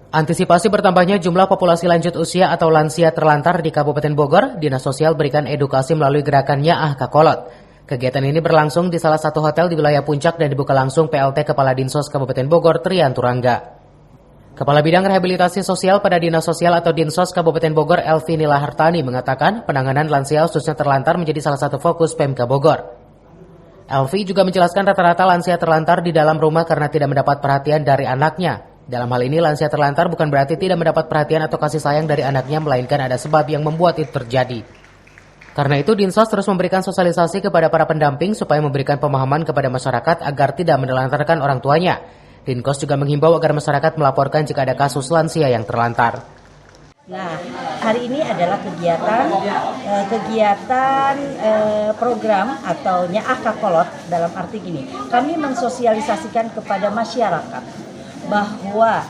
Antisipasi bertambahnya jumlah populasi lanjut usia atau lansia terlantar di Kabupaten Bogor, Dinas Sosial berikan edukasi melalui gerakan Nyaah Kakolot. Kegiatan ini berlangsung di salah satu hotel di wilayah Puncak dan dibuka langsung PLT Kepala Dinsos Kabupaten Bogor, Trian Turangga. Kepala Bidang Rehabilitasi Sosial pada Dinas Sosial atau Dinsos Kabupaten Bogor, Elvi Nilahartani mengatakan penanganan lansia khususnya terlantar menjadi salah satu fokus Pemka Bogor. Elvi juga menjelaskan rata-rata lansia terlantar di dalam rumah karena tidak mendapat perhatian dari anaknya. Dalam hal ini, lansia terlantar bukan berarti tidak mendapat perhatian atau kasih sayang dari anaknya, melainkan ada sebab yang membuat itu terjadi. Karena itu, Dinsos terus memberikan sosialisasi kepada para pendamping supaya memberikan pemahaman kepada masyarakat agar tidak menelantarkan orang tuanya. Dinkos juga menghimbau agar masyarakat melaporkan jika ada kasus lansia yang terlantar. Nah, hari ini adalah kegiatan program atau Nyaah Kakolot dalam arti gini. Kami mensosialisasikan kepada masyarakat bahwa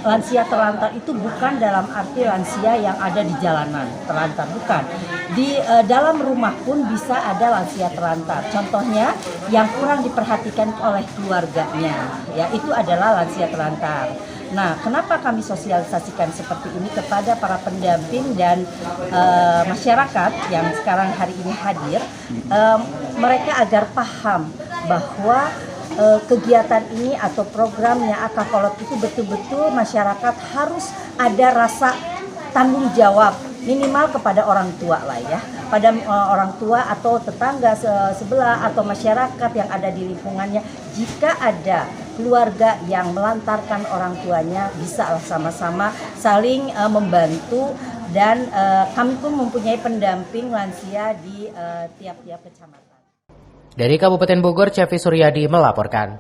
lansia terlantar itu bukan dalam arti lansia yang ada di jalanan, terlantar bukan. Di dalam rumah pun bisa ada lansia terlantar. Contohnya yang kurang diperhatikan oleh keluarganya, ya itu adalah lansia terlantar. Nah, kenapa kami sosialisasikan seperti ini kepada para pendamping dan masyarakat yang sekarang hari ini hadir, mereka agar paham bahwa kegiatan ini atau programnya Kakolot itu betul-betul masyarakat harus ada rasa tanggung jawab minimal kepada orang tua lah ya, pada orang tua atau tetangga sebelah atau masyarakat yang ada di lingkungannya. Jika ada keluarga yang melantarkan orang tuanya, bisa sama-sama saling membantu dan kami pun mempunyai pendamping lansia di tiap-tiap kecamatan. Dari Kabupaten Bogor, Cevi Suryadi melaporkan.